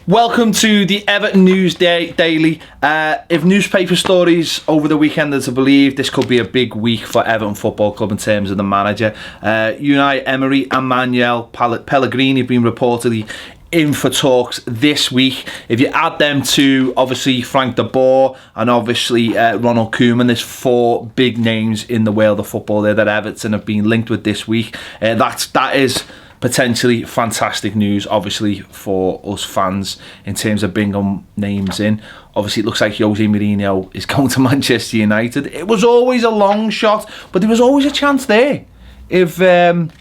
Welcome to the Everton News Daily. If newspaper stories over the weekend are to believe, this could be a big week for Everton Football Club in terms of the manager. Unai Emery and Manuel Pellegrini have been reportedly in for talks this week. If you add them to obviously Frank de Boer and obviously Ronald Koeman, there's four big names in the world of football there that Everton have been linked with this week. That is potentially fantastic news, obviously, for us fans in terms of bringing names in. Obviously, it looks like Jose Mourinho is going to Manchester United. It was always a long shot, but there was always a chance there. If LVG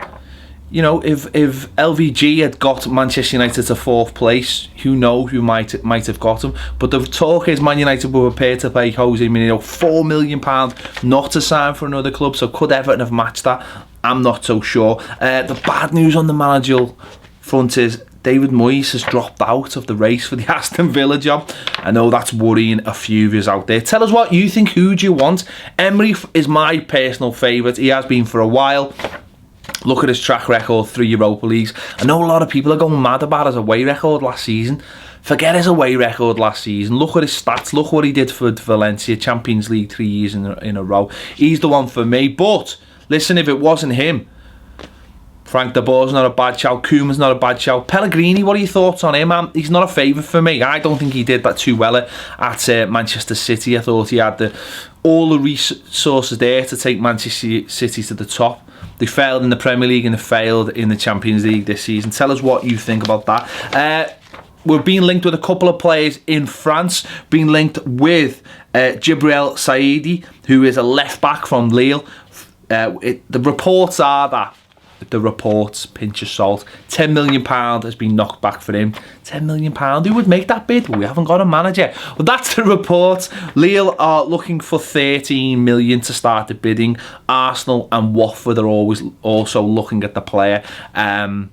had got Manchester United to fourth place, who knows who might have got him. But the talk is Man United were prepared to pay Jose Mourinho £4 million not to sign for another club. So could Everton have matched that? I'm not so sure. The bad news on the managerial front is David Moyes has dropped out of the race for the Aston Villa job. I know that's worrying a few of us out there. Tell us what you think. Who do you want? Emery is my personal favourite. He has been for a while. Look at his track record, 3 Europa Leagues. I know a lot of people are going mad about his away record last season. Forget his away record last season. Look at his stats. Look what he did for Valencia, Champions League 3 years in a row. He's the one for me. But listen, if it wasn't him, Frank de Boer's not a bad shout. Koeman's not a bad shout. Pellegrini, what are your thoughts on him? He's not a favourite for me. I don't think he did that too well at Manchester City. I thought he had all the resources there to take Manchester City to the top. They failed in the Premier League and they failed in the Champions League this season. Tell us what you think about that. We're being linked with a couple of players in France. Being linked with Djibril Saidi, who is a left back from Lille. The reports are that, pinch of salt, £10 million has been knocked back for him. £10 million, who would make that bid? We haven't got a manager. Well, that's the report. Lille are looking for £13 million to start the bidding. Arsenal and Watford are also looking at the player. A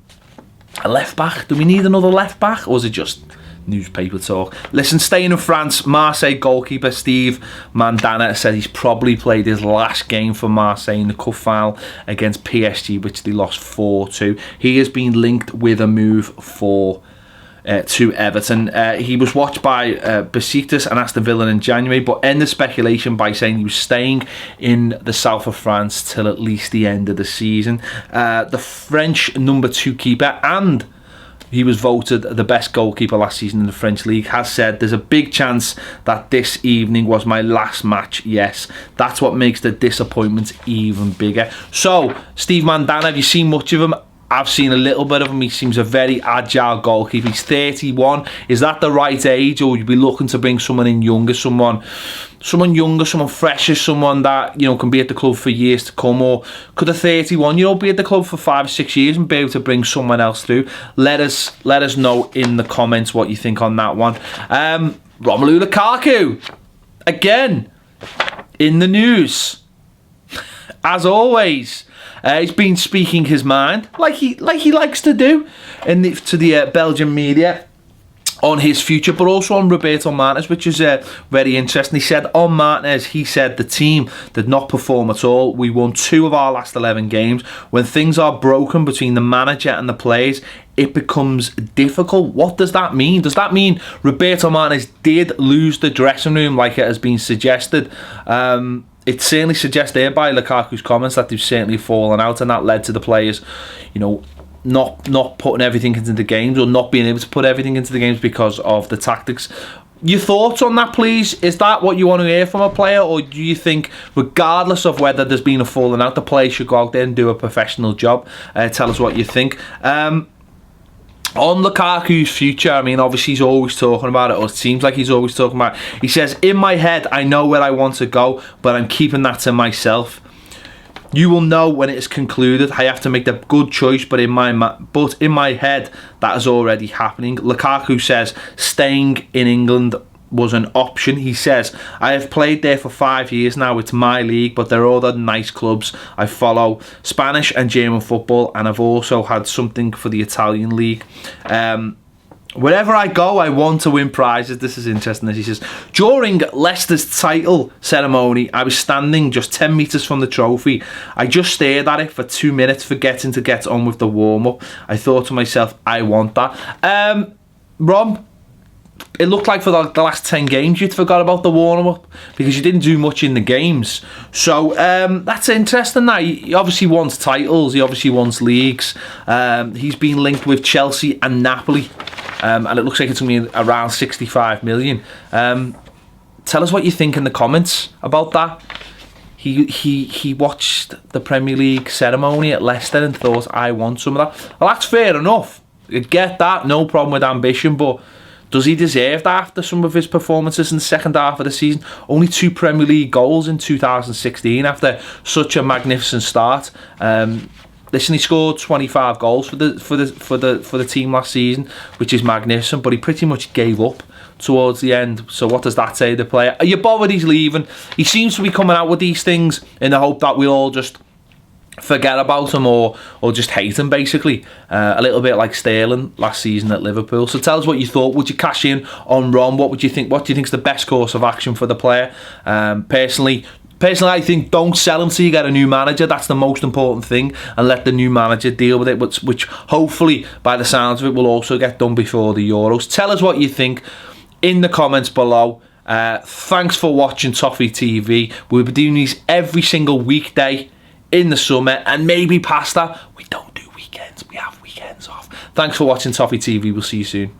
left back, do we need another left back, or is it just newspaper talk? Listen, staying in France, Marseille goalkeeper Steve Mandanda said he's probably played his last game for Marseille in the cup final against PSG, which they lost 4-2. He has been linked with a move to Everton. He was watched by Besiktas and Aston Villa in January, but ended speculation by saying he was staying in the south of France till at least the end of the season. The French number 2 keeper, and he was voted the best goalkeeper last season in the French league, has said there's a big chance that this evening was my last match. Yes, that's what makes the disappointment even bigger. So, Steve Mandanda, have you seen much of him? I've seen a little bit of him. He seems a very agile goalkeeper. He's 31. Is that the right age, or would you be looking to bring someone in younger, someone fresher, someone that can be at the club for years to come? Or could a 31-year-old be at the club for 5 or 6 years and be able to bring someone else through? Let us know in the comments what you think on that one. Romelu Lukaku again in the news as always. He's been speaking his mind like he likes to do to the Belgian media on his future, but also on Roberto Martinez, which is very interesting. He said on Martinez, the team did not perform at all. We won 2 of our last 11 games. When things are broken between the manager and the players, it becomes difficult. What does that mean? Does that mean Roberto Martinez did lose the dressing room like it has been suggested? It certainly suggests there by Lukaku's comments that they've certainly fallen out, and that led to the players, not putting everything into the games, or not being able to put everything into the games because of the tactics. Your thoughts on that, please? Is that what you want to hear from a player, or do you think, regardless of whether there's been a falling out, the player should go out there and do a professional job? Tell us what you think. On Lukaku's future, obviously he's always talking about it, or it seems like he's always talking about it. He says, in my head, I know where I want to go, but I'm keeping that to myself. You will know when it is concluded. I have to make the good choice, but in my head, that is already happening. Lukaku says, staying in England was an option. He says, I have played there for 5 years now. It's my league, but there are other nice clubs. I follow Spanish and German football, and I've also had something for the Italian league. Wherever I go, I want to win prizes. This is interesting. He says, during Leicester's title ceremony, I was standing just 10 metres from the trophy. I just stared at it for 2 minutes, forgetting to get on with the warm-up. I thought to myself, I want that. Rom, it looked like for the last 10 games you'd forgot about the warm-up because you didn't do much in the games. So that's interesting. That he obviously wants titles, he obviously wants leagues. He's been linked with Chelsea and Napoli, and it looks like it's going to be around 65 million. Tell us what you think in the comments about that. He watched the Premier League ceremony at Leicester and thought, I want some of that. Well, that's fair enough. You get that, no problem with ambition, but does he deserve that after some of his performances in the second half of the season? Only 2 Premier League goals in 2016 after such a magnificent start. Listen, he scored 25 goals for the team last season, which is magnificent, but he pretty much gave up towards the end. So what does that say to the player? Are you bothered he's leaving? He seems to be coming out with these things in the hope that we'll all just forget about him or just hate him, basically. A little bit like Sterling last season at Liverpool. So tell us what you thought. Would you cash in on Ron? What do you think is the best course of action for the player? Personally, I think don't sell him till you get a new manager. That's the most important thing, and let the new manager deal with it, which hopefully, by the sounds of it, will also get done before the Euros. Tell us what you think in the comments below. Thanks for watching Toffee TV. We'll be doing these every single weekday in the summer, and maybe past that. We don't do weekends, we have weekends off. Thanks for watching Toffee TV. We'll see you soon.